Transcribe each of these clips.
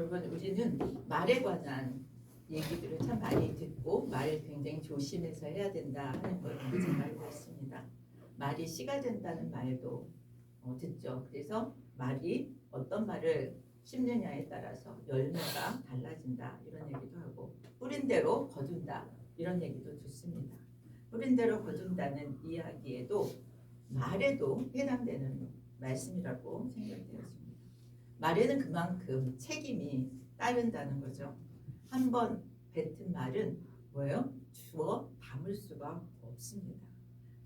여러분, 우리는 말에 관한 얘기들을 참 많이 듣고 말을 굉장히 조심해서 해야 된다 하는 걸 잘 알고 있습니다. 말이 씨가 된다는 말도 듣죠. 그래서 말이 어떤 말을 심느냐에 따라서 열매가 달라진다 이런 얘기도 하고, 뿌린 대로 거둔다 이런 얘기도 듣습니다. 뿌린 대로 거둔다는 이야기에도 말에도 해당되는 말씀이라고 생각되었습니다. 말에는 그만큼 책임이 따른다는 거죠. 한번 뱉은 말은 뭐예요? 주워 담을 수가 없습니다.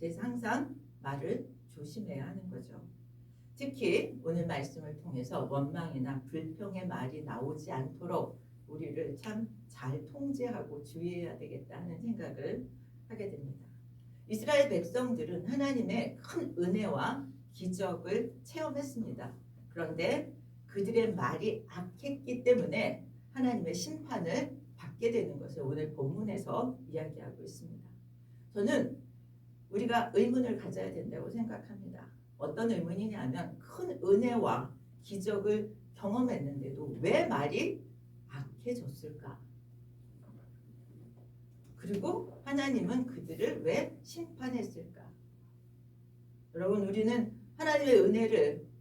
그래서 항상 말을 조심해야 하는 거죠. 특히 오늘 말씀을 통해서 원망이나 불평의 말이 나오지 않도록 우리를 참 잘 통제하고 주의해야 되겠다 하는 생각을 하게 됩니다. 이스라엘 백성들은 하나님의 큰 은혜와 기적을 체험했습니다. 그런데 그들의 말이 악했기 때문에 하나님의 심판을 받게 되는 것을 오늘 본문에서 이야기하고 있습니다. 저는 우리가 의문을 가져야 된다고 생각합니다. 어떤 의문이냐면, 큰 은혜와 기적을 경험했는데도 왜 말이 악해졌을까? 그리고 하나님은 그들을 왜 심판했을까? 여러분, 우리는 하나님의 은혜를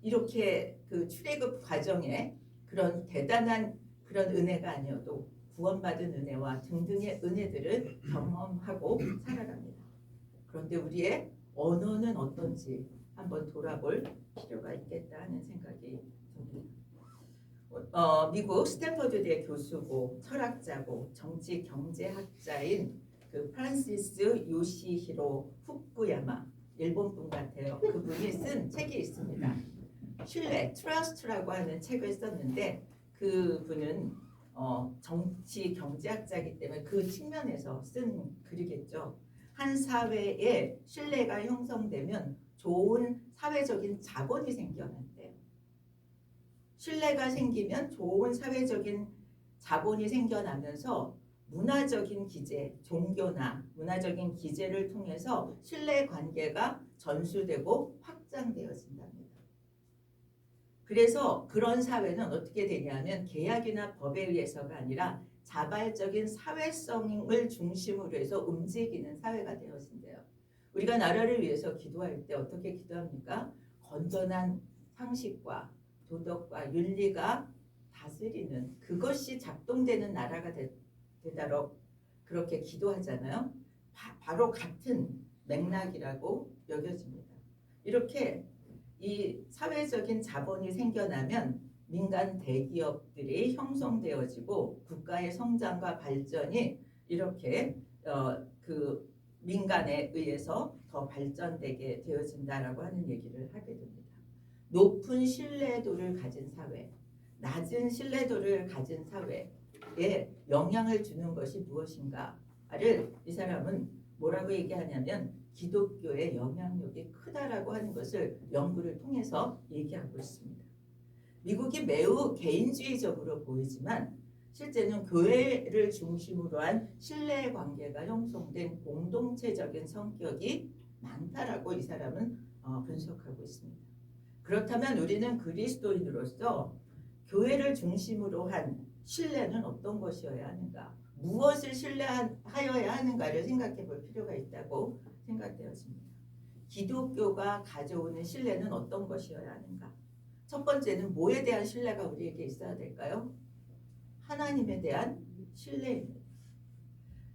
이렇게 그 출애굽 과정에 그런 대단한 그런 은혜가 아니어도 구원받은 은혜와 등등의 은혜들을 경험하고 살아갑니다. 그런데 우리의 언어는 어떤지 한번 돌아볼 필요가 있겠다 하는 생각이 듭니다. 미국 스탠퍼드대 교수고 철학자고 정치 경제학자인 그 프란시스 요시히로 후쿠야마, 일본 분 같아요. 그분이 쓴 책이 있습니다. 신뢰, 트러스트라고 하는 책을 썼는데, 그분은 정치 경제학자이기 때문에 그 측면에서 쓴 글이겠죠. 한 사회에 신뢰가 형성되면 좋은 사회적인 자본이 생겨난대요. 신뢰가 생기면 좋은 사회적인 자본이 생겨나면서 문화적인 기제, 종교나 문화적인 기제를 통해서 신뢰 관계가 전수되고 확장되어진답니다. 그래서 그런 사회는 어떻게 되냐면 계약이나 법에 의해서가 아니라 자발적인 사회성을 중심으로 해서 움직이는 사회가 되어진대요. 우리가 나라를 위해서 기도할 때 어떻게 기도합니까? 건전한 상식과 도덕과 윤리가 다스리는, 그것이 작동되는 나라가 되도록 그렇게 기도하잖아요. 바로 같은 맥락이라고 여겨집니다. 이렇게 이 사회적인 자본이 생겨나면 민간 대기업들이 형성되어지고 국가의 성장과 발전이 이렇게 그 민간에 의해서 더 발전되게 되어진다라고 하는 얘기를 하게 됩니다. 높은 신뢰도를 가진 사회, 낮은 신뢰도를 가진 사회에 영향을 주는 것이 무엇인가를 이 사람은 뭐라고 얘기하냐면 기독교의 영향력이 크다라고 하는 것을 연구를 통해서 얘기하고 있습니다. 미국이 매우 개인주의적으로 보이지만 실제는 교회를 중심으로 한 신뢰 관계가 형성된 공동체적인 성격이 많다라고 이 사람은 분석하고 있습니다. 그렇다면 우리는 그리스도인으로서 교회를 중심으로 한 신뢰는 어떤 것이어야 하는가, 무엇을 신뢰하여야 하는가를 생각해 볼 필요가 있다고 생각되었습니다. 기독교가 가져오는 신뢰는 어떤 것이어야 하는가? 첫 번째는 뭐에 대한 신뢰가 우리에게 있어야 될까요? 하나님에 대한 신뢰입니다.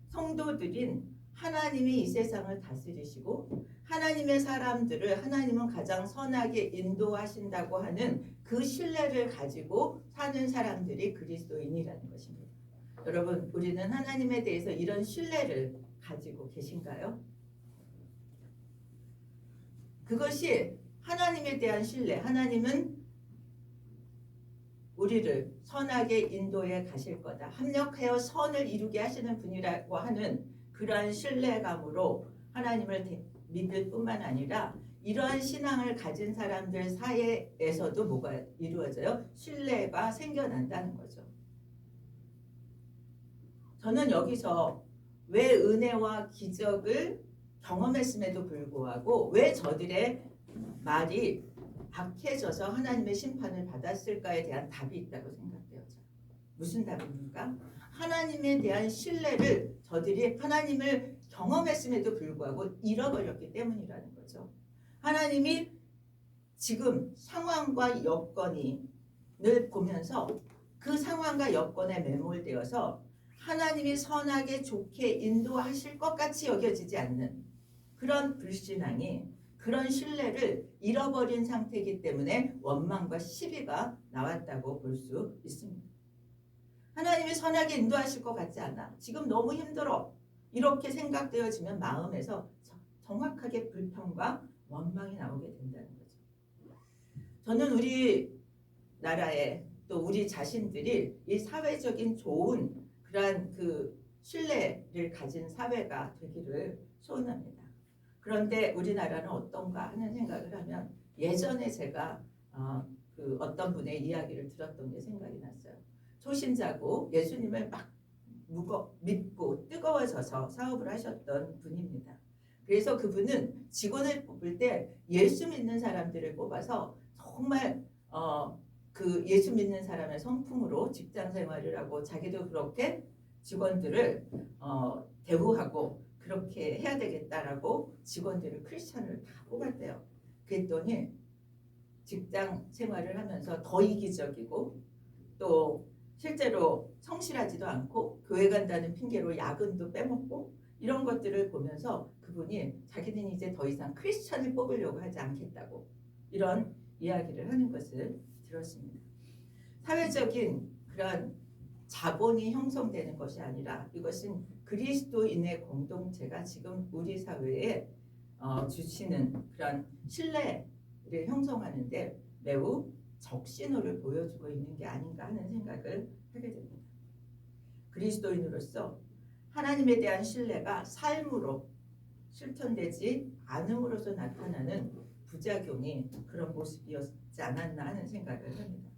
성도들인 하나님이 이 세상을 다스리시고 하나님의 사람들을 하나님은 가장 선하게 인도하신다고 하는 그 신뢰를 가지고 사는 사람들이 그리스도인이라는 것입니다. 여러분, 우리는 하나님에 대해서 이런 신뢰를 가지고 계신가요? 그것이 하나님에 대한 신뢰, 하나님은 우리를 선하게 인도해 가실 거다, 합력하여 선을 이루게 하시는 분이라고 하는 그러한 신뢰감으로 하나님을 믿을 뿐만 아니라 이러한 신앙을 가진 사람들 사이에서도 뭐가 이루어져요? 신뢰가 생겨난다는 거죠. 저는 여기서 왜 은혜와 기적을 경험했음에도 불구하고 왜 저들의 말이 박해져서 하나님의 심판을 받았을까에 대한 답이 있다고 생각되어져요. 무슨 답입니까? 하나님에 대한 신뢰를 저들이 하나님을 경험했음에도 불구하고 잃어버렸기 때문이라는 거죠. 하나님이 지금 상황과 여건을 보면서 그 상황과 여건에 매몰되어서 하나님이 선하게 좋게 인도하실 것 같이 여겨지지 않는 그런 불신앙이, 그런 신뢰를 잃어버린 상태이기 때문에 원망과 시비가 나왔다고 볼 수 있습니다. 하나님이 선하게 인도하실 것 같지 않아. 지금 너무 힘들어. 이렇게 생각되어지면 마음에서 정확하게 불평과 원망이 나오게 된다는 거죠. 저는 우리 나라에 또 우리 자신들이 이 사회적인 좋은 그러한 그 신뢰를 가진 사회가 되기를 소원합니다. 그런데 우리나라는 어떤가 하는 생각을 하면 예전에 제가 어떤 분의 이야기를 들었던 게 생각이 났어요. 초신자고 예수님을 막 믿고 뜨거워져서 사업을 하셨던 분입니다. 그래서 그분은 직원을 뽑을 때 예수 믿는 사람들을 뽑아서 정말 그 예수 믿는 사람의 성품으로 직장 생활을 하고 자기도 그렇게 직원들을 대우하고 그렇게 해야 되겠다라고 직원들을 크리스찬을 다 뽑았대요. 그랬더니 직장 생활을 하면서 더 이기적이고 또 실제로 성실하지도 않고 교회 간다는 핑계로 야근도 빼먹고 이런 것들을 보면서 그분이 자기는 이제 더 이상 크리스찬을 뽑으려고 하지 않겠다고 이런 이야기를 하는 것을 들었습니다. 사회적인 그런 자본이 형성되는 것이 아니라 이것은 그리스도인의 공동체가 지금 우리 사회에 주시는 그런 신뢰를 형성하는데 매우 적신호를 보여주고 있는 게 아닌가 하는 생각을 하게 됩니다. 그리스도인으로서 하나님에 대한 신뢰가 삶으로 실천되지 않음으로써 나타나는 부작용이 그런 모습이었지 않았나 하는 생각을 합니다.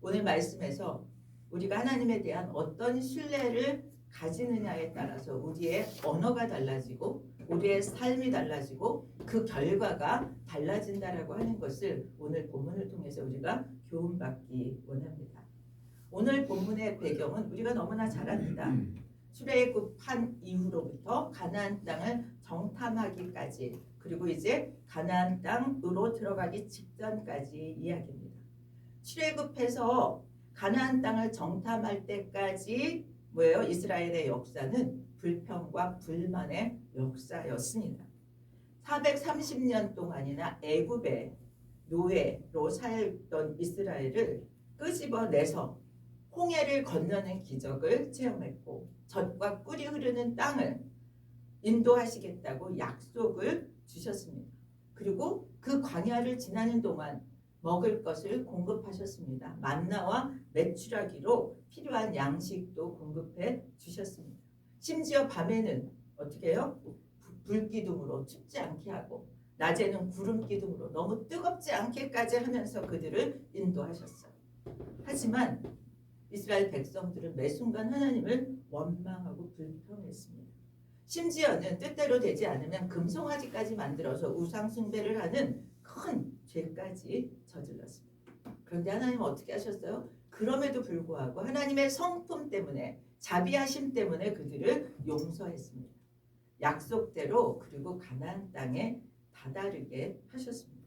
오늘 말씀에서 우리가 하나님에 대한 어떤 신뢰를 가지느냐에 따라서 우리의 언어가 달라지고 우리의 삶이 달라지고 그 결과가 달라진다라고 하는 것을 오늘 본문을 통해서 우리가 교훈받기 원합니다. 오늘 본문의 배경은 우리가 너무나 잘 압니다. 출애굽한 이후로부터 가나안 땅을 정탐하기까지 그리고 이제 가나안 땅으로 들어가기 직전까지 이야기입니다. 출애굽해서 가나안 땅을 정탐할 때까지 뭐예요? 이스라엘의 역사는 불평과 불만의 역사였습니다. 430년 동안이나 애굽의 노예로 살던 이스라엘을 끄집어내서 홍해를 건너는 기적을 체험했고 젖과 꿀이 흐르는 땅을 인도하시겠다고 약속을 주셨습니다. 그리고 그 광야를 지나는 동안 먹을 것을 공급하셨습니다. 만나와 메추라기로 필요한 양식도 공급해 주셨습니다. 심지어 밤에는 어떻게 해요? 불기둥으로 춥지 않게 하고 낮에는 구름 기둥으로 너무 뜨겁지 않게까지 하면서 그들을 인도하셨어요. 하지만 이스라엘 백성들은 매 순간 하나님을 원망하고 불평했습니다. 심지어는 뜻대로 되지 않으면 금송아지까지 만들어서 우상 숭배를 하는 큰 죄까지 저질렀습니다. 그런데 하나님은 어떻게 하셨어요? 그럼에도 불구하고 하나님의 성품 때문에 자비하심 때문에 그들을 용서했습니다. 약속대로 그리고 가나안 땅에 다다르게 하셨습니다.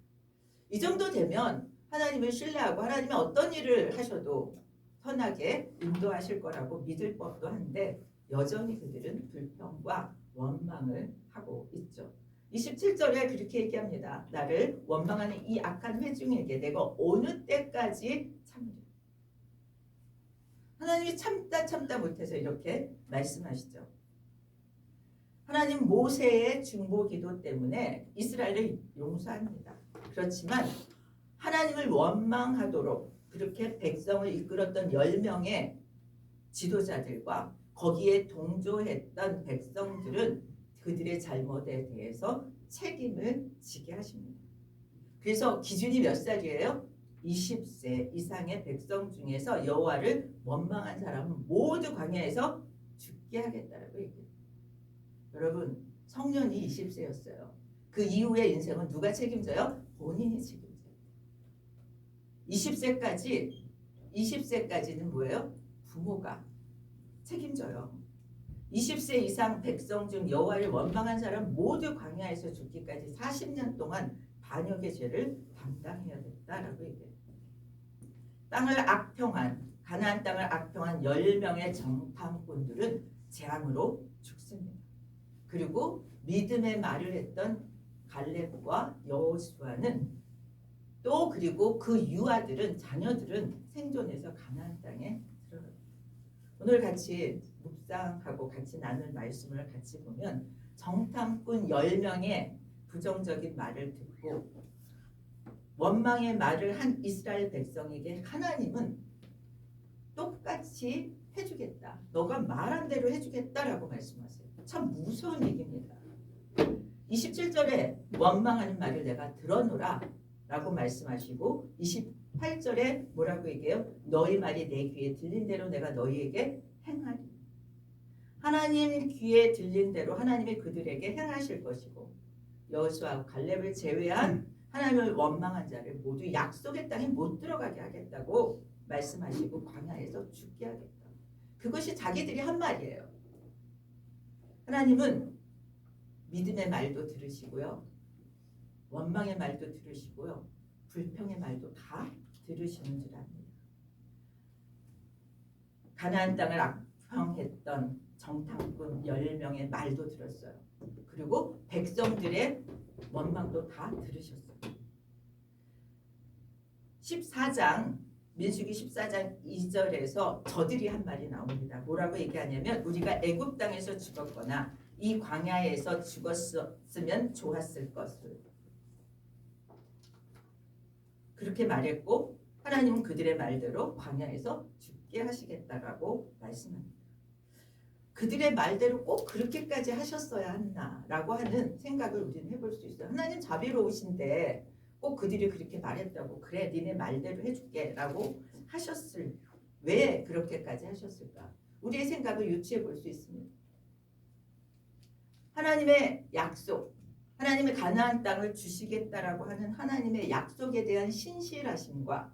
이 정도 되면 하나님을 신뢰하고 하나님이 어떤 일을 하셔도 선하게 인도하실 거라고 믿을 법도 한데 여전히 그들은 불평과 원망을 하고 있죠. 27절에 그렇게 얘기합니다. 나를 원망하는 이 악한 회중에게 내가 어느 때까지 참으랴. 하나님이 참다 못해서 이렇게 말씀하시죠. 하나님 모세의 중보기도 때문에 이스라엘을 용서합니다. 그렇지만 하나님을 원망하도록 그렇게 백성을 이끌었던 10명의 지도자들과 거기에 동조했던 백성들은 그들의 잘못에 대해서 책임을 지게 하십니다. 그래서 기준이 몇 살이에요? 20세 이상의 백성 중에서 여호와를 원망한 사람은 모두 광야에서 죽게 하겠다라고 얘기해요. 여러분, 성년이 20세였어요. 그 이후의 인생은 누가 책임져요? 본인이 책임져요. 20세까지는 뭐예요? 부모가 책임져요. 20세 이상 백성 중 여호와를 원망한 사람 모두 광야에서 죽기까지 40년 동안 반역의 죄를 담당해야 됐다라고 얘기해요. 가나안 땅을 악평한 10명의 정탐꾼들은 재앙으로 죽습니다. 그리고 믿음의 말을 했던 갈렙과 여호수아는 또 그리고 그 유아들은 자녀들은 생존해서 가나안 땅에 들어갑니다. 오늘 같이 묵상하고 같이 나눌 말씀을 같이 보면 정탐꾼 10명의 부정적인 말을 듣고 원망의 말을 한 이스라엘 백성에게 하나님은 똑같이 해주겠다. 너가 말한 대로 해주겠다라고 말씀하세요. 참 무서운 얘기입니다. 27절에 원망하는 말을 내가 들어노라 라고 말씀하시고 28절에 뭐라고 얘기해요? 너희 말이 내 귀에 들린 대로 내가 너희에게 행하리. 하나님 귀에 들린 대로 하나님이 그들에게 행하실 것이고 여호수아와 갈렙을 제외한 하나님을 원망한 자를 모두 약속의 땅에 못 들어가게 하겠다고 말씀하시고 광야에서 죽게 하겠다. 그것이 자기들이 한 말이에요. 하나님은 믿음의 말도 들으시고요. 원망의 말도 들으시고요. 불평의 말도 다 들으시는 줄 압니다. 가나안 땅을 악평했던 정탐꾼 10명의 말도 들었어요. 그리고 백성들의 원망도 다 들으셨어요. 14장 민수기 14장 2절에서 저들이 한 말이 나옵니다. 뭐라고 얘기하냐면 우리가 애굽 땅에서 죽었거나 이 광야에서 죽었으면 좋았을 것을 그렇게 말했고 하나님은 그들의 말대로 광야에서 죽게 하시겠다라고 말씀합니다. 그들의 말대로 꼭 그렇게까지 하셨어야 했나라고 하는 생각을 우리는 해볼 수 있어요. 하나님 자비로우신데 꼭 그들이 그렇게 말했다고 그래 니네 말대로 해줄게 라고 하셨을 왜 그렇게까지 하셨을까? 우리의 생각을 유추해 볼 수 있습니다. 하나님의 약속, 하나님의 가나안 땅을 주시겠다라고 하는 하나님의 약속에 대한 신실하심과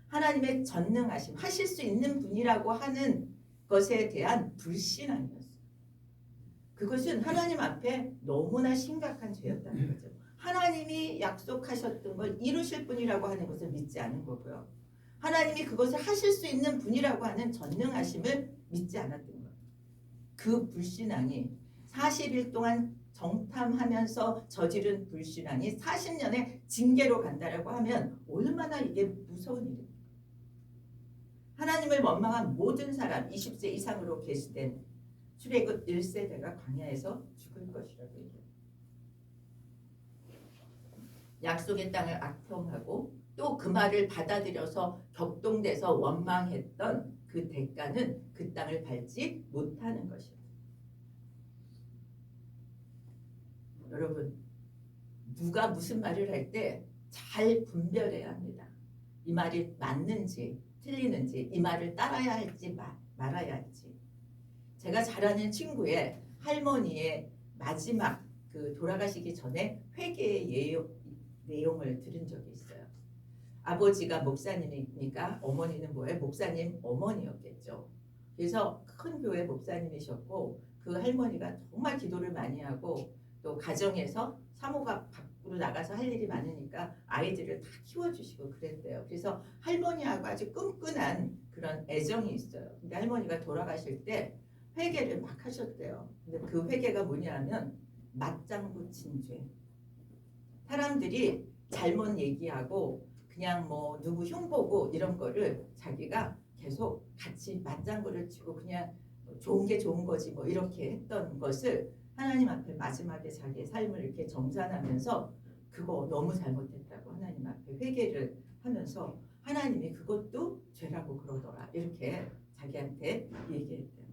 하나님의 전능하심, 하실 수 있는 분이라고 하는 것에 대한 불신앙이었어요. 그것은 하나님 앞에 너무나 심각한 죄였다는 거죠. 하나님이 약속하셨던 걸 이루실 분이라고 하는 것을 믿지 않은 거고요. 하나님이 그것을 하실 수 있는 분이라고 하는 전능하심을 믿지 않았던 거예요. 그 불신앙이 40일 동안 정탐하면서 저지른 불신앙이 40년의 징계로 간다라고 하면 얼마나 이게 무서운 일입니까? 하나님을 원망한 모든 사람 20세 이상으로 계시된 출애굽 1세대가 광야에서 죽을 것이라고 얘기해요. 약속의 땅을 악평하고 또 그 말을 받아들여서 격동돼서 원망했던 그 대가는 그 땅을 밟지 못하는 것이에요. 여러분 누가 무슨 말을 할 때 잘 분별해야 합니다. 이 말이 맞는지 틀리는지 이 말을 따라야 할지 말아야 할지. 제가 잘 아는 친구의 할머니의 마지막 그 돌아가시기 전에 회개의 내용을 들은 적이 있어요. 아버지가 목사님이니까 어머니는 뭐예요? 목사님 어머니였겠죠. 그래서 큰 교회 목사님이셨고 그 할머니가 정말 기도를 많이 하고 또 가정에서 사모가 밖으로 나가서 할 일이 많으니까 아이들을 다 키워주시고 그랬대요. 그래서 할머니하고 아주 끈끈한 그런 애정이 있어요. 근데 할머니가 돌아가실 때 회개를 막 하셨대요. 근데 그 회개가 뭐냐면 맞장구 친 죄. 사람들이 잘못 얘기하고 그냥 뭐 누구 흉보고 이런 거를 자기가 계속 같이 맞장구를 치고 그냥 좋은 게 좋은 거지 뭐 이렇게 했던 것을 하나님 앞에 마지막에 자기의 삶을 이렇게 정산하면서 그거 너무 잘못했다고 하나님 앞에 회개를 하면서 하나님이 그것도 죄라고 그러더라 이렇게 자기한테 얘기했대요.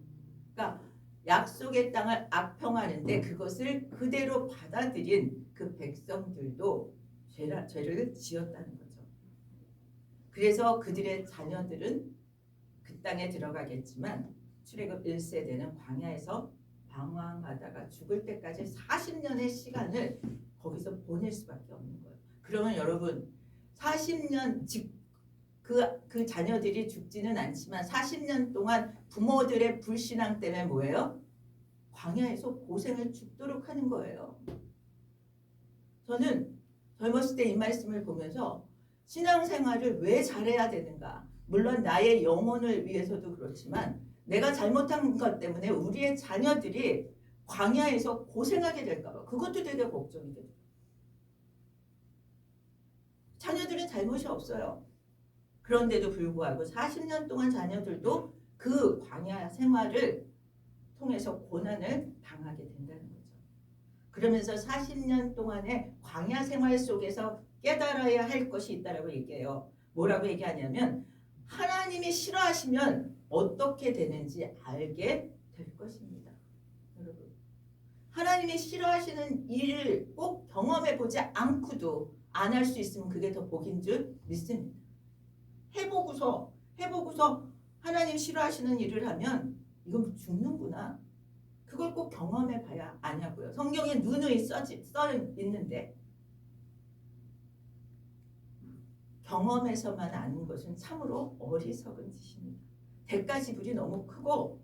그러니까 약속의 땅을 악평하는데 그것을 그대로 받아들인 그 백성들도 죄를 지었다는 거죠. 그래서 그들의 자녀들은 그 땅에 들어가겠지만 출애굽 1세대는 광야에서 방황하다가 죽을 때까지 40년의 시간을 거기서 보낼 수밖에 없는 거예요. 그러면 여러분 40년 그 자녀들이 죽지는 않지만 40년 동안 부모들의 불신앙 때문에 뭐예요? 광야에서 고생을 죽도록 하는 거예요. 저는 젊었을 때 이 말씀을 보면서 신앙생활을 왜 잘해야 되는가? 물론 나의 영혼을 위해서도 그렇지만 내가 잘못한 것 때문에 우리의 자녀들이 광야에서 고생하게 될까 봐 그것도 되게 걱정이 돼요. 자녀들은 잘못이 없어요. 그런데도 불구하고 40년 동안 자녀들도 그 광야 생활을 통해서 고난을 당하게 된다는 거죠. 그러면서 40년 동안의 광야 생활 속에서 깨달아야 할 것이 있다라고 얘기해요. 뭐라고 얘기하냐면 하나님이 싫어하시면 어떻게 되는지 알게 될 것입니다. 여러분, 하나님이 싫어하시는 일을 꼭 경험해 보지 않고도 안 할 수 있으면 그게 더 복인 줄 믿습니다. 해보고서 하나님 싫어하시는 일을 하면 이건 죽는구나. 그걸 꼭 경험해 봐야 아냐고요. 성경에 누누이 써 있는데 경험에서만 아는 것은 참으로 어리석은 짓입니다. 대가지불이 너무 크고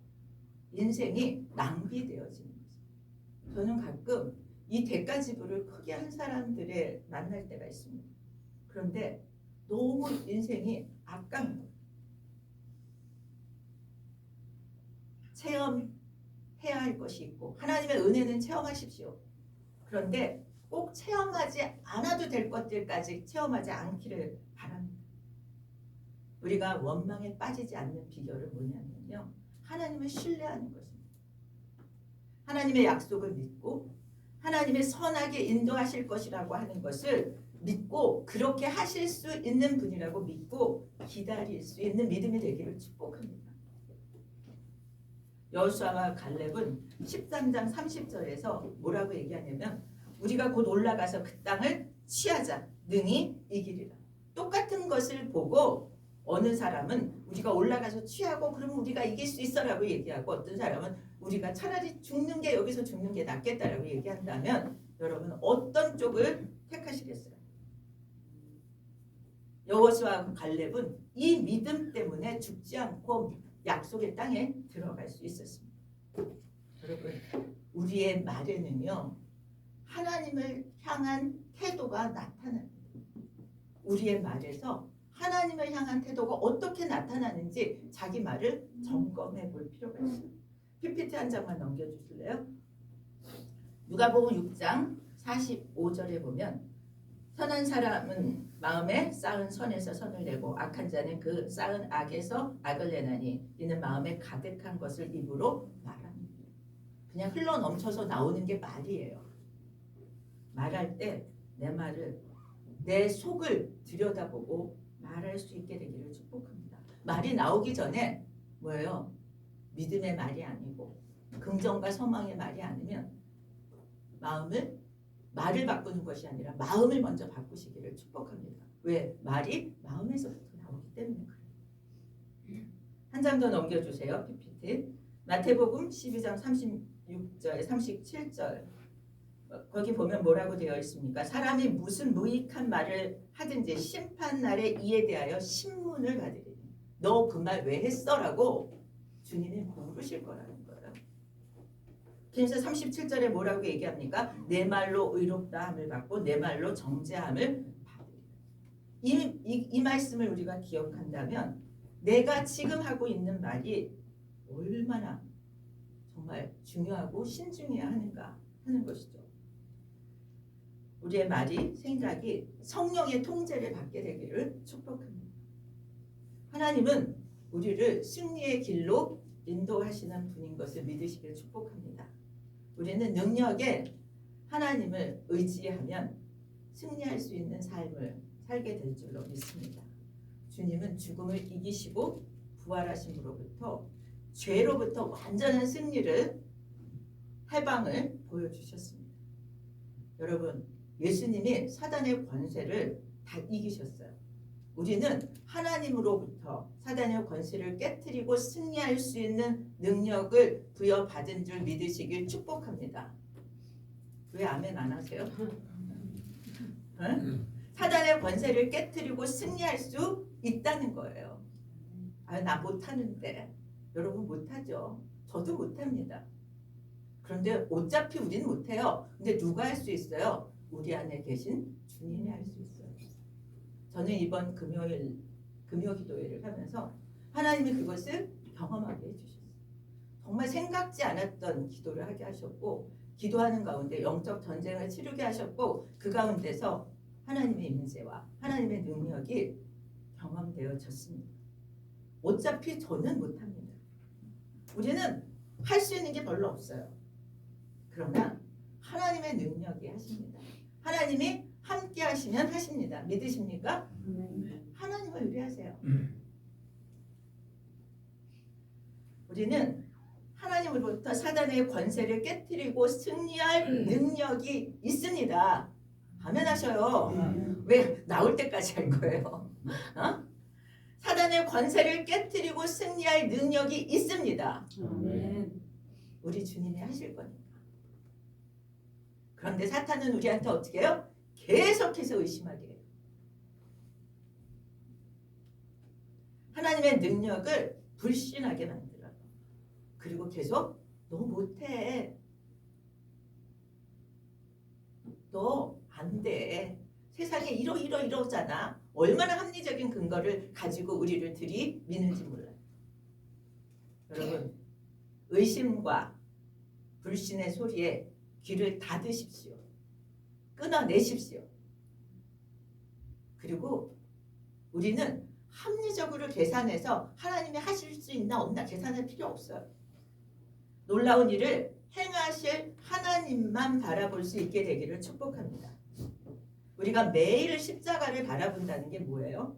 인생이 낭비되어지는 거죠. 저는 가끔 이 대가지불을 크게 한 사람들을 만날 때가 있습니다. 그런데 너무 인생이 아까운 거예요. 체험해야 할 것이 있고 하나님의 은혜는 체험하십시오. 그런데 꼭 체험하지 않아도 될 것들까지 체험하지 않기를 바랍니다. 우리가 원망에 빠지지 않는 비결은 뭐냐면요. 하나님을 신뢰하는 것입니다. 하나님의 약속을 믿고 하나님의 선하게 인도하실 것이라고 하는 것을 믿고 그렇게 하실 수 있는 분이라고 믿고 기다릴 수 있는 믿음이 되기를 축복합니다. 여호수아와 갈렙은 13장 30절에서 뭐라고 얘기하냐면 우리가 곧 올라가서 그 땅을 취하자 능히 이기리라. 똑같은 것을 보고 어느 사람은 우리가 올라가서 취하고 그러면 우리가 이길 수 있어라고 얘기하고 어떤 사람은 우리가 차라리 죽는 게 여기서 죽는 게 낫겠다라고 얘기한다면 여러분 어떤 쪽을 택하시겠어요? 여호수아와 갈렙은 이 믿음 때문에 죽지 않고 약속의 땅에 들어갈 수 있었습니다. 여러분 우리의 말에는요 하나님을 향한 태도가 나타납니다. 우리의 말에서 하나님을 향한 태도가 어떻게 나타나는지 자기 말을 점검해 볼 필요가 있어요. PPT 한 장만 넘겨주실래요? 누가복음 6장 45절에 보면 선한 사람은 마음에 쌓은 선에서 선을 내고 악한 자는 그 쌓은 악에서 악을 내나니 이는 마음에 가득한 것을 입으로 말합니다. 그냥 흘러 넘쳐서 나오는 게 말이에요. 말할 때 내 말을 내 속을 들여다보고 말할 수 있게 되기를 축복합니다. 말이 나오기 전에 뭐예요? 믿음의 말이 아니고 긍정과 소망의 말이 아니면 말을 바꾸는 것이 아니라 마음을 먼저 바꾸시기를 축복합니다. 왜? 말이 마음에서부터 나오기 때문에 그래요. 한 장 더 넘겨주세요. PPT. 마태복음 12장 36절 37절 거기 보면 뭐라고 되어 있습니까? 사람이 무슨 무익한 말을 하든지 심판날에 이에 대하여 신문을 받으리니 너 그 말 왜 했어? 라고 주님이 물으실 거라는 거예요. 그래서 37절에 뭐라고 얘기합니까? 내 말로 의롭다함을 받고 내 말로 정죄함을 받으리라. 이 말씀을 우리가 기억한다면 내가 지금 하고 있는 말이 얼마나 정말 중요하고 신중해야 하는가 하는 것이죠. 우리의 말이 생각이 성령의 통제를 받게 되기를 축복합니다. 하나님은 우리를 승리의 길로 인도하시는 분인 것을 믿으시길 축복합니다. 우리는 능력에 하나님을 의지하면 승리할 수 있는 삶을 살게 될 줄로 믿습니다. 주님은 죽음을 이기시고 부활하심으로부터 죄로부터 완전한 승리를 해방을 보여주셨습니다. 여러분 예수님이 사단의 권세를 다 이기셨어요. 우리는 하나님으로부터 사단의 권세를 깨트리고 승리할 수 있는 능력을 부여받은 줄 믿으시길 축복합니다. 왜 아멘 안 하세요? 응? 사단의 권세를 깨트리고 승리할 수 있다는 거예요. 아, 나 못하는데. 여러분 못하죠. 저도 못합니다. 그런데 어차피 우리는 못해요. 근데 누가 할 수 있어요? 우리 안에 계신 주님이 할 수 있어요. 저는 이번 금요 기도회를 하면서 하나님이 그것을 경험하게 해주셨어요. 정말 생각지 않았던 기도를 하게 하셨고, 기도하는 가운데 영적 전쟁을 치르게 하셨고, 그 가운데서 하나님의 임재와 하나님의 능력이 경험되어졌습니다. 어차피 저는 못합니다. 우리는 할 수 있는 게 별로 없어요. 그러나 하나님의 능력이 하십니다. 하나님이 함께 하시면 하십니다. 믿으십니까? 하나님을 의뢰하세요. 우리는 하나님으로부터 사단의 권세를 깨트리고 승리할 능력이 있습니다. 아멘 하셔요. 왜 나올 때까지 할 거예요? 어? 사단의 권세를 깨트리고 승리할 능력이 있습니다. 우리 주님이 하실 거니까. 그런데 사탄은 우리한테 어떻게 해요? 계속해서 의심하게 해요. 하나님의 능력을 불신하게 만들어요. 그리고 계속 너 못해. 너 안 돼. 세상에 이러잖아. 얼마나 합리적인 근거를 가지고 우리를 들이미는지 몰라요. 여러분, 의심과 불신의 소리에 귀를 닫으십시오. 끊어내십시오. 그리고 우리는 합리적으로 계산해서 하나님이 하실 수 있나 없나 계산할 필요 없어요. 놀라운 일을 행하실 하나님만 바라볼 수 있게 되기를 축복합니다. 우리가 매일 십자가를 바라본다는 게 뭐예요?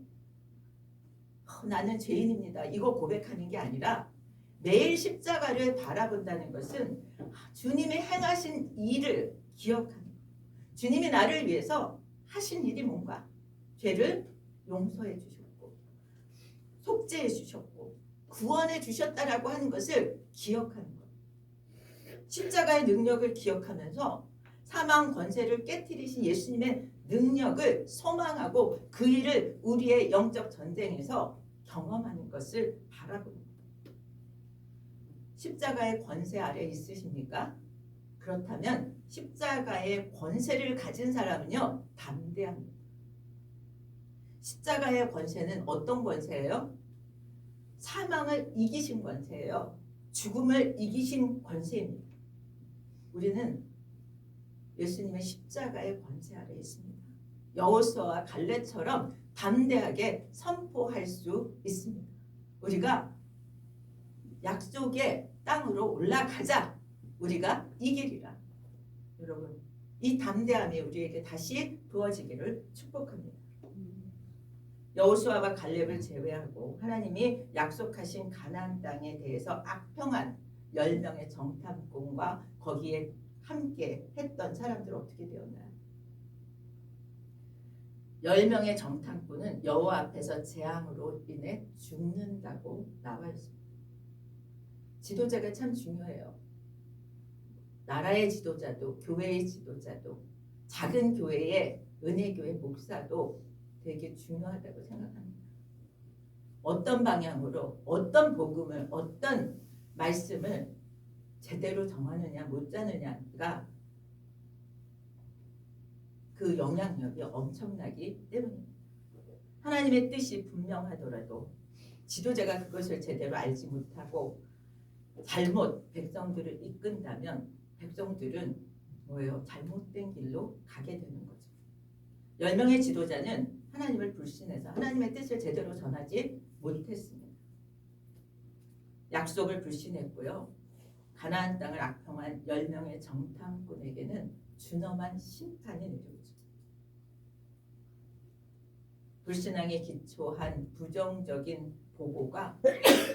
나는 죄인입니다. 이거 고백하는 게 아니라 매일 십자가를 바라본다는 것은 주님이 행하신 일을 기억하는 거예요. 주님이 나를 위해서 하신 일이 뭔가? 죄를 용서해 주셨고 속죄해 주셨고 구원해 주셨다라고 하는 것을 기억하는 거예요. 십자가의 능력을 기억하면서 사망 권세를 깨트리신 예수님의 능력을 소망하고 그 일을 우리의 영적 전쟁에서 경험하는 것을 바라보는 거예요. 십자가의 권세 아래 있으십니까? 그렇다면 십자가의 권세를 가진 사람은요, 담대합니다. 십자가의 권세는 어떤 권세예요? 사망을 이기신 권세예요. 죽음을 이기신 권세입니다. 우리는 예수님의 십자가의 권세 아래 있습니다. 여호수아와 갈렙처럼 담대하게 선포할 수 있습니다. 우리가 약속의 땅으로 올라가자. 우리가 이기리라. 여러분, 이 담대함이 우리에게 다시 부어지기를 축복합니다. 여호수아와 갈렙을 제외하고 하나님이 약속하신 가나안 땅에 대해서 악평한 10명의 정탐꾼과 거기에 함께 했던 사람들 어떻게 되었나요? 10명의 정탐꾼은 여호와 앞에서 재앙으로 인해 죽는다고 나와 있습니다. 지도자가 참 중요해요. 나라의 지도자도 교회의 지도자도 작은 교회의 은혜교회 목사도 되게 중요하다고 생각합니다. 어떤 방향으로 어떤 복음을 어떤 말씀을 제대로 정하느냐 못 짜느냐가 그 영향력이 엄청나기 때문입니다. 하나님의 뜻이 분명하더라도 지도자가 그것을 제대로 알지 못하고 잘못 백성들을 이끈다면 백성들은 뭐예요? 잘못된 길로 가게 되는 거죠. 10명의 지도자는 하나님을 불신해서 하나님의 뜻을 제대로 전하지 못했습니다. 약속을 불신했고요. 가나안 땅을 악평한 10명의 정탐꾼에게는 준엄한 심판이 내려오죠. 불신앙에 기초한 부정적인 보고가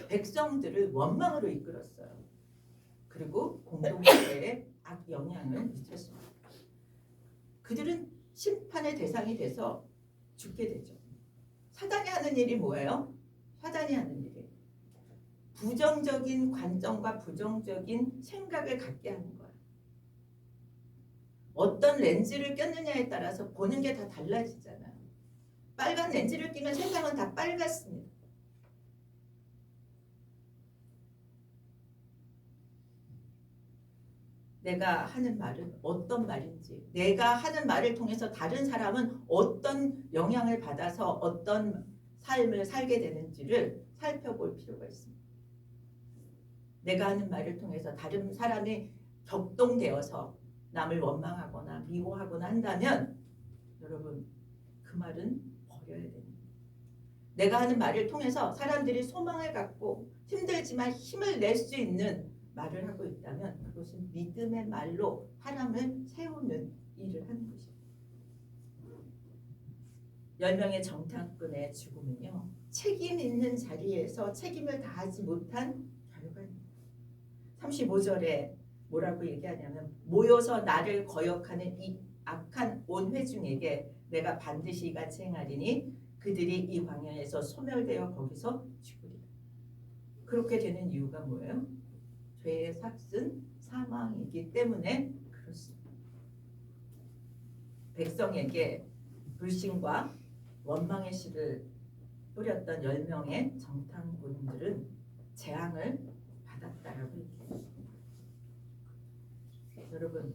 백성들을 원망으로 이끌었어요. 그리고 공동체에 악영향을 미쳤습니다. 그들은 심판의 대상이 돼서 죽게 되죠. 사단이 하는 일이 뭐예요? 사단이 하는 일이 부정적인 관점과 부정적인 생각을 갖게 하는 거예요. 어떤 렌즈를 꼈느냐에 따라서 보는 게 다 달라지잖아요. 빨간 렌즈를 끼면 세상은 다 빨갛습니다. 내가 하는 말은 어떤 말인지, 내가 하는 말을 통해서 다른 사람은 어떤 영향을 받아서 어떤 삶을 살게 되는지를 살펴볼 필요가 있습니다. 내가 하는 말을 통해서 다른 사람이 격동되어서 남을 원망하거나 미워하거나 한다면 여러분 그 말은 버려야 됩니다. 내가 하는 말을 통해서 사람들이 소망을 갖고 힘들지만 힘을 낼 수 있는 말을 하고 있다면 그것은 믿음의 말로 사람을 세우는 일을 하는 것입니다. 10명의 정탐꾼의 죽음은요, 책임 있는 자리에서 책임을 다하지 못한 결과입니다. 35절에 뭐라고 얘기하냐면 모여서 나를 거역하는 이 악한 온 회중에게 내가 반드시 이같이 행하리니 그들이 이 광야에서 소멸되어 거기서 죽으리라. 그렇게 되는 이유가 뭐예요? 죄의 삭은 사망이기 때문에 그렇습니다. 백성에게 불신과 원망의 씨를 뿌렸던 10명의 정탐꾼들은 재앙을 받았다라고 얘기해요. 여러분,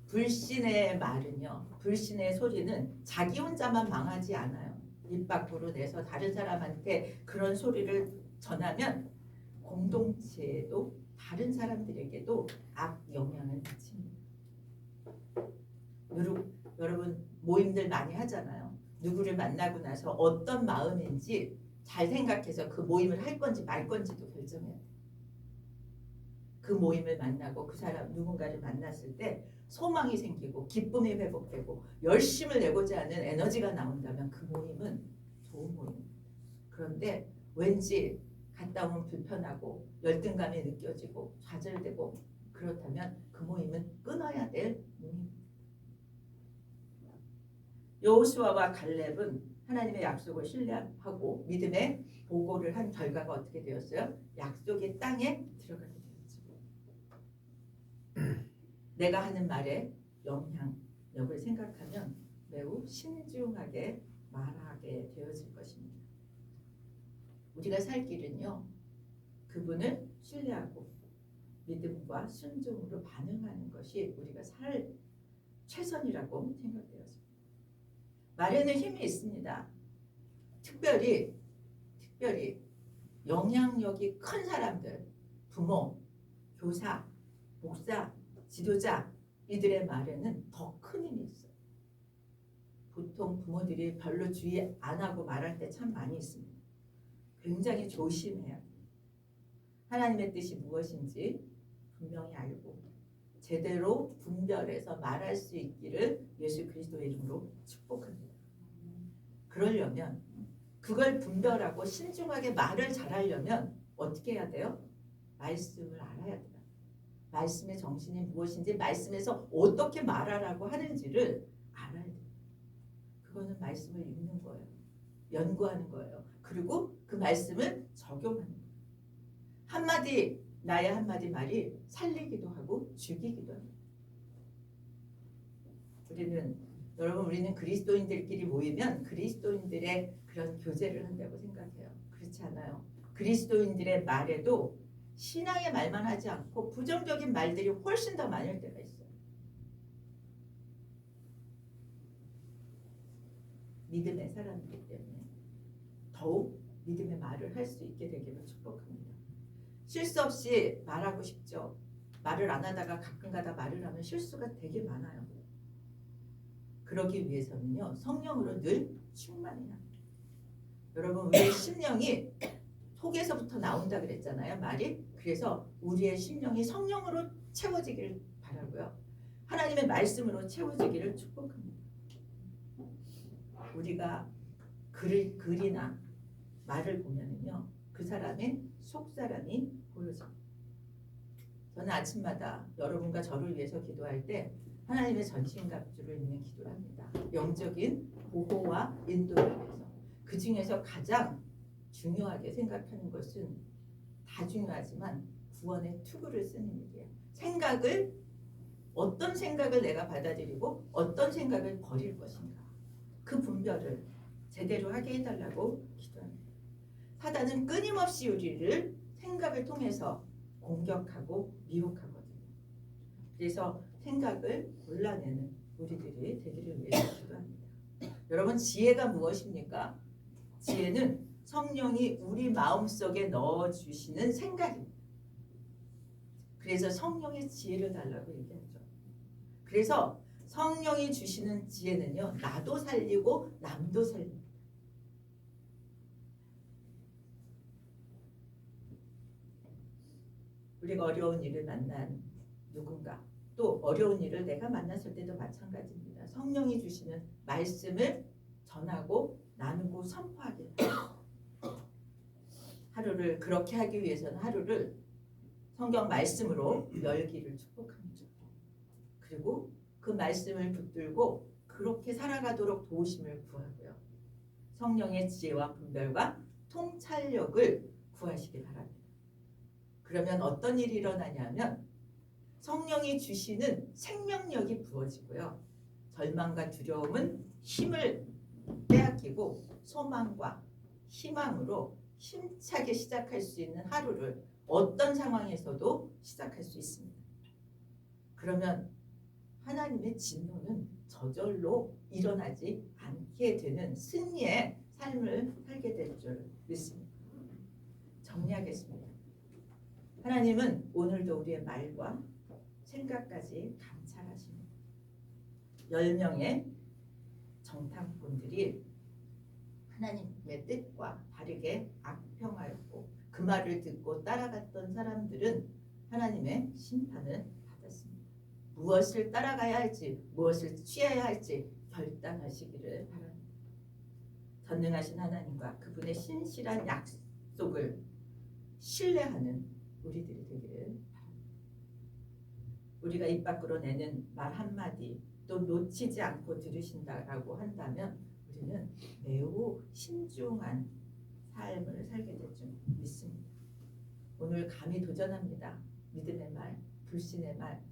불신의 말은요, 불신의 소리는 자기 혼자만 망하지 않아요. 입 밖으로 내서 다른 사람한테 그런 소리를 전하면 공동체에도 다른 사람들에게도 악 영향을 미칩니다. 여러분 모임들 많이 하잖아요. 누구를 만나고 나서 어떤 마음인지 잘 생각해서 그 모임을 할 건지 말 건지도 결정해야 돼요. 그 모임을 만나고 그 사람 누군가를 만났을 때 소망이 생기고 기쁨이 회복되고 열심을 내고자 하는 에너지가 나온다면 그 모임은 좋은 모임입니다. 그런데 왠지 갔다 오면 불편하고 열등감이 느껴지고 좌절되고 그렇다면 그 모임은 끊어야 될 모임입니다. 여호수아와 갈렙은 하나님의 약속을 신뢰하고 믿음의 보고를 한 결과가 어떻게 되었어요? 약속의 땅에 들어가게 되었죠. 내가 하는 말에 영향력을 생각하면 매우 신중하게 말하게 되어질 것입니다. 우리가 살 길은요, 그분을 신뢰하고 믿음과 순종으로 반응하는 것이 우리가 살 최선이라고 생각되었습니다. 말에는 힘이 있습니다. 특별히 영향력이 큰 사람들, 부모, 교사, 목사, 지도자, 이들의 말에는 더 큰 힘이 있어요. 보통 부모들이 별로 주의 안 하고 말할 때 참 많이 있습니다. 굉장히 조심해야 돼요. 하나님의 뜻이 무엇인지 분명히 알고 제대로 분별해서 말할 수 있기를 예수 그리스도의 이름으로 축복합니다. 그러려면 그걸 분별하고 신중하게 말을 잘하려면 어떻게 해야 돼요? 말씀을 알아야 돼요. 말씀의 정신이 무엇인지 말씀에서 어떻게 말하라고 하는지를 알아야 돼요. 그거는 말씀을 읽는 거예요. 연구하는 거예요. 그리고 그 말씀을 적용하는 거예요. 한마디 나의 한마디 말이 살리기도 하고 죽이기도 합니다. 우리는 그리스도인들끼리 모이면 그리스도인들의 그런 교제를 한다고 생각해요. 그렇지 않아요. 그리스도인들의 말에도 신앙의 말만 하지 않고 부정적인 말들이 훨씬 더 많을 때가 있어요. 믿음의 사람이기 때문에 더욱 믿음의 말을 할 수 있게 되기를 축복합니다. 실수 없이 말하고 싶죠. 말을 안 하다가 가끔가다 말을 하면 실수가 되게 많아요. 그러기 위해서는요, 성령으로 늘 충만해야 합니다. 여러분, 우리의 심령이 속에서부터 나온다 그랬잖아요, 말이. 그래서 우리의 심령이 성령으로 채워지기를 바라고요. 하나님의 말씀으로 채워지기를 축복합니다. 우리가 글이나 말을 보면은요, 그 사람의 속사람이 보여져요. 저는 아침마다 여러분과 저를 위해서 기도할 때 하나님의 전신갑주를 입는 기도를 합니다. 영적인 보호와 인도를 위해서. 그 중에서 가장 중요하게 생각하는 것은 다 중요하지만 구원의 투구를 쓰는 일이에요. 어떤 생각을 내가 받아들이고 어떤 생각을 버릴 것인가. 그 분별을 제대로 하게 해달라고 기도합니다. 사단은 끊임없이 우리를 생각을 통해서 공격하고 미혹하거든요. 그래서 생각을 골라내는 우리들이 되기를 위해서 기도합니다. 여러분, 지혜가 무엇입니까? 지혜는 성령이 우리 마음속에 넣어주시는 생각입니다. 그래서 성령의 지혜를 달라고 얘기하죠. 그래서 성령이 주시는 지혜는요, 나도 살리고 남도 살립니다. 우리가 어려운 일을 만난 누군가, 또 어려운 일을 내가 만났을 때도 마찬가지입니다. 성령이 주시는 말씀을 전하고 나누고 선포하게 합니다. 하루를 그렇게 하기 위해서는 하루를 성경 말씀으로 열기를 축복합니다. 그리고 그 말씀을 붙들고 그렇게 살아가도록 도우심을 구하고요. 성령의 지혜와 분별과 통찰력을 구하시기 바랍니다. 그러면 어떤 일이 일어나냐면 성령이 주시는 생명력이 부어지고요. 절망과 두려움은 힘을 빼앗기고 소망과 희망으로 힘차게 시작할 수 있는 하루를 어떤 상황에서도 시작할 수 있습니다. 그러면 하나님의 진노는 저절로 일어나지 않게 되는 승리의 삶을 살게 될 줄 믿습니다. 정리하겠습니다. 하나님은 오늘도 우리의 말과 생각까지 감찰하십니다. 10명의 정탐꾼들이 하나님의 뜻과 다르게 악평하였고 그 말을 듣고 따라갔던 사람들은 하나님의 심판을 받았습니다. 무엇을 따라가야 할지, 무엇을 취해야 할지 결단하시기를 바랍니다. 전능하신 하나님과 그분의 신실한 약속을 신뢰하는 우리들이 되기를 바랍니다. 우리가 입 밖으로 내는 말 한마디 또 놓치지 않고 들으신다라고 한다면 우리는 매우 신중한 삶을 살게 될 줄 믿습니다. 오늘 감히 도전합니다. 믿음의 말, 불신의 말,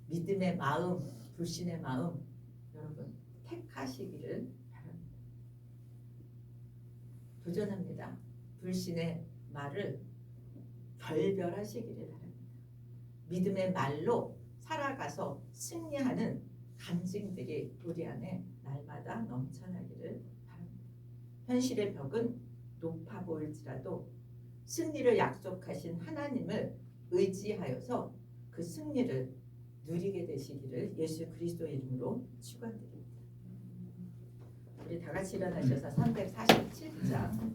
믿음의 마음, 불신의 마음 여러분 택하시기를 바랍니다. 도전합니다. 불신의 말을 결별하시기를 바랍니다. 믿음의 말로 살아가서 승리하는 간증들이 우리 안에 날마다 넘쳐나기를 바랍니다. 현실의 벽은 높아 보일지라도 승리를 약속하신 하나님을 의지하여서 그 승리를 누리게 되시기를 예수 그리스도의 이름으로 축원드립니다. 우리 다 같이 일어나셔서 347장